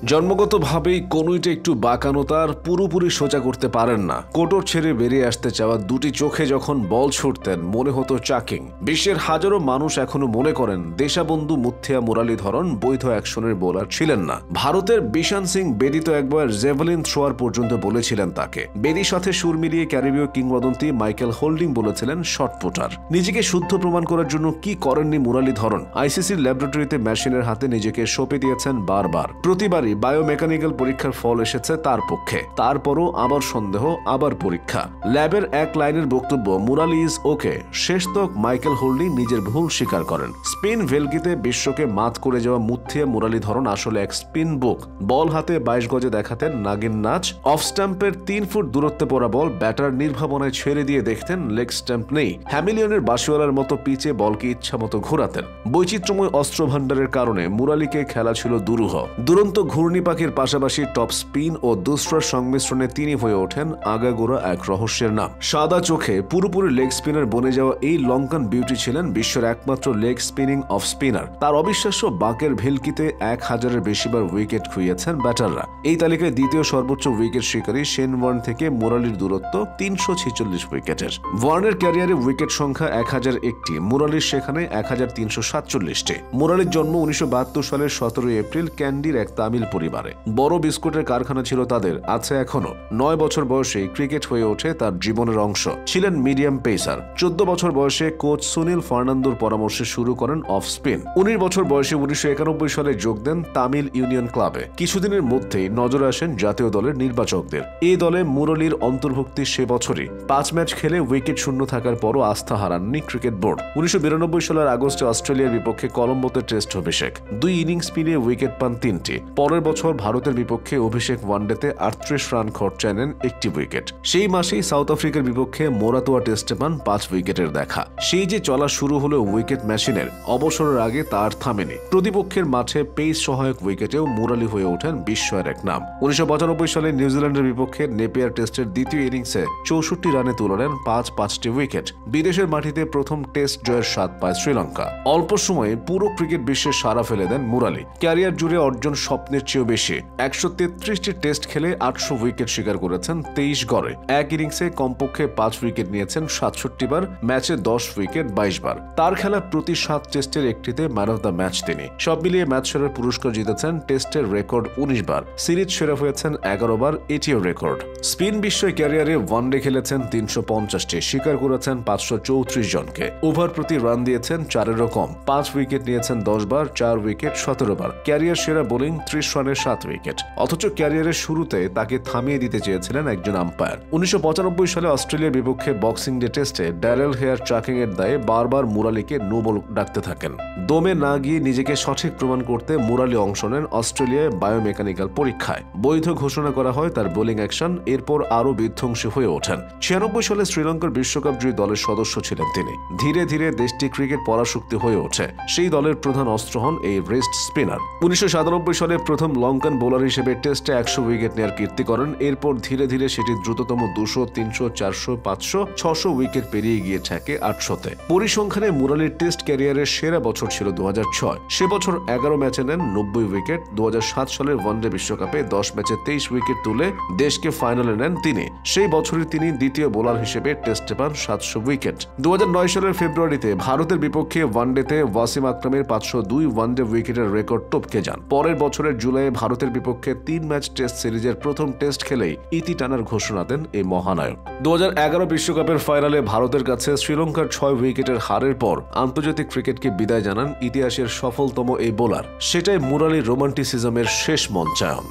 জন্মগতভাবেই কনুইটা একটু বাঁকানো, তার পুরোপুরি সোজা করতে পারেন না। কোটর ছেড়ে বেরিয়ে আসতে চাওয়া দুটি চোখে যখন বল ছুটতেন মনে হতো চাকিং। বিশ্বের হাজারো মানুষ এখনো মনে করেন দেশাবন্ধু মুথিয়া মুরালীধরন বৈধ অ্যাকশনের বোলার ছিলেন না। ভারতের বিশান সিং বেদি তো একবার জেভলিন থ্রোয়ার পর্যন্ত বলেছিলেন তাকে। বেদির সাথে সুর মিলিয়ে ক্যারিবীয় কিংবদন্তি মাইকেল হোল্ডিং বলেছিলেন শটপুটার। নিজেকে শুদ্ধ প্রমাণ করার জন্য কি করেননি মুরালীধরন? আইসিসির ল্যাবরেটরিতে মেশিনের হাতে নিজেকে সঁপে দিয়েছেন বারবার। প্রতিবারই বায়োমেকানিক্যাল পরীক্ষার ফল এসেছে তার পক্ষে। তারপরও আবার সন্দেহ, আবার পরীক্ষা। ল্যাবের এক লাইনের বক্তব্য মুরালি ইজ ওকে। শেষ তক মাইকেল হোল্ডিং নিজের ভুল স্বীকার করেন। স্পিন ভেলকিতে বিশ্বকে মাত করে যাওয়া মুথিয়া মুরালীধরন আসলে এক স্পিন বুক। বল হাতে 22 গজে দেখাতেন নাগিন নাচ। অফ স্ট্যাম্পের 3 ফুট দূরত্বে পড়া বল ব্যাটার নির্ভাবনায় ছেড়ে দিয়ে দেখতেন লেগ স্ট্যাম্প নেই। হ্যামিলিয়নের বাসিওয়ালার মতো পিচে বলকে ইচ্ছা মতো ঘোরাতেন। বৈচিত্র্যময় অস্ত্র ভাণ্ডারের কারণে মুরালিকে খেলা ছিল দুরূহ। দুরন্ত ঘূর্ণি পাখির পাশাপাশি টপ স্পিন ও দুসরার সংমিশ্রণে তিনি হয়ে ওঠেন আগাগোড়া এক রহস্যের নাম। সাদা চোখে পুরোপুরি লেগ স্পিনার বনে যাওয়া এই লঙ্কান বিউটি ছিলেন বিশ্বের একমাত্র লেগ স্পিনিং অফ স্পিনার। তার অবিশ্বাস্য বাঁকের ভেলকিতে 1000-এর বেশিবার উইকেট খুইয়েছেন ব্যাটাররা। এই তালিকায় দ্বিতীয় সর্বোচ্চ উইকেট শিকারী শেন ওয়ার্ন থেকে মুরালির দূরত্ব 346 উইকেটের। ওয়ার্নের ক্যারিয়ারে উইকেট সংখ্যা 1001টি, মুরালির সেখানে 1347টি। মুরালির জন্ম 1972 সালের 17 এপ্রিল ক্যান্ডির এক তামিল পরিবারে। বড় বিস্কুটের কারখানা ছিল তাদের, আছে এখনো। 9 বছর বয়সে ক্রিকেট হয়ে ওঠে তার জীবনের অংশ। ছিলেন মিডিয়াম পেসার। 14 বছর বয়সে কোচ সুনীল ফার্নান্দোর পরামর্শে শুরু করেন অফ স্পিন। 19 বছর বয়সে 1991 সালে যোগ দেন তামিল ইউনিয়ন ক্লাবে। কিছুদিনের মধ্যেই নজরে আসেন জাতীয় দলের নির্বাচকদের। এই দলে মুরলীর অন্তর্ভুক্তি সে বছরই। 5 ম্যাচ খেলে উইকেট শূন্য থাকার পরও আস্থা হারাননি ক্রিকেট বোর্ড। 1992 সালের আগস্টে অস্ট্রেলিয়ার বিপক্ষে কলম্বোতে টেস্ট অভিষেক। 2 ইনিংস মিলিয়ে উইকেট পান 3টি। পরের বছর ভারতের বিপক্ষে অভিষেক ওয়ানডেতে 38 রান খরচা নেন 1টি উইকেট। সেই মাসেই সাউথ আফ্রিকার বিপক্ষে মোরাতোয়া টেস্টে পান 5 উইকেটের দেখা। সেই যে চলা শুরু হলো উইকেট মেশিনের, অবসরের আগে তার থামেনি। প্রতিপক্ষের মাঠে পেস সহায়ক উইকেটেও মুরালি হয়ে ওঠেন বিস্ময়ের এক নাম। 1995 সালে নিউজিল্যান্ডের বিপক্ষে নেপিয়ার টেস্টের দ্বিতীয় ইনিংসে 64 রানে তুলে নেন 5টি উইকেট। বিদেশের মাটিতে প্রথম টেস্ট জয়ের স্বাদ পায় শ্রীলঙ্কা। অল্প সময়ে পুরো ক্রিকেট বিশ্বে সাড়া ফেলে দেন মুরালি। ক্যারিয়ার জুড়ে অর্জন স্বপ্নের চেয়েও বেশি। 133টি টেস্ট খেলে 800 উইকেট শিকার করেছেন 23 গড়ে। এক ইনিংসে কমপক্ষে 5 উইকেট নিয়েছেন 67 বার, ম্যাচে 10 উইকেট 22 বার। তার খেলা প্রতি 7 টেস্টের একটিতে ম্যান অফ দ্য ম্যাচ তিনি। সব মিলিয়ে ম্যাচ সেরার পুরস্কার জিতেছেন টেস্টের রেকর্ড 19 বার। সিরিজ সেরা হয়েছেন 11 বার, এটিও রেকর্ড। স্পিন বিশ্বের ক্যারিয়ারে ওয়ানডে খেলেছেন 350টি, শিকার করেছেন 534 জনকে। ওভার প্রতি রান দিয়েছেন 4-এরও কম। 5 উইকেট নিয়েছেন 10 বার, 4 উইকেট 17 বার। ক্যারিয়ার সেরা বোলিং 30 রানে 7 উইকেট। অথচ ক্যারিয়ারের শুরুতে তাকে থামিয়ে দিতে চেয়েছিলেন একজন আম্পায়ার। 1995 সালে অস্ট্রেলিয়ার বিপক্ষে বক্সিং ডে টেস্টে ড্যারেল হেয়ার ট্র্যাকিং এর দায়ে বারবার মুরালিকে নো বল ডাকতে থাকেন। দমে না গিয়ে নিজেকে সঠিক প্রমাণ করতে মুরালি অংশ নেন অস্ট্রেলিয়ায় বায়োমেকানিক্যাল পরীক্ষায়। বৈধ ঘোষণা করা হয় তার বোলিং অ্যাকশন। এরপর আরও বিধ্বংসী হয়ে ওঠেন। 96 সালে শ্রীলঙ্কার বিশ্বকাপ জয়ী দলের সদস্য ছিলেন তিনি। ধীরে ধীরে দেশটি ক্রিকেট পরাশক্তি হয়ে ওঠে। সেই দলের প্রধান অস্ত্র হন এই রেস্ট স্পিনার। 1997 সালে প্রথম লঙ্কান বোলার হিসেবে টেস্টে 100 উইকেট নেওয়ার কীর্তি করেন। এরপর ধীরে ধীরে সেটি দ্রুততম 200, 300, 400, 500, 600 উইকেট পেরিয়ে গিয়ে থাকে 800-তে। পরিসংখ্যানে মুরালির টেস্ট ক্যারিয়ারের সেরা বছর ছিল 2006। সে বছর 11 ম্যাচে নেন 90 উইকেট। 2007 সালের ওয়ানডে বিশ্বকাপে 10 ম্যাচে 23 উইকেট তুলে দেশকে ফাইনালে নেন তিনি। সেই বছরই তিনি দ্বিতীয় বোলার হিসেবে টেস্টে পান 700 উইকেট। 2009 সালের ফেব্রুয়ারিতে ভারতের বিপক্ষে ওয়ানডেতে ওয়াসিম আকরামের 502 ওয়ানডে উইকেটের রেকর্ড টপকে যান। পরের বছরের জুলাইয়ে ভারতের বিপক্ষে 3 ম্যাচ টেস্ট সিরিজের প্রথম টেস্ট খেলেই ইতি টানার ঘোষণা দেন এই মহানায়ক। 2011 বিশ্বকাপের ফাইনালে ভারতের কাছে শ্রীলঙ্কার 6 উইকেটের হারের পর আন্তর্জাতিক ক্রিকেটকে বিদায় জানান ইতিহাসের সফলতম এই বোলার। সেটাই মুরালির রোমান্টিসিজমের শেষ মঞ্চায়ন।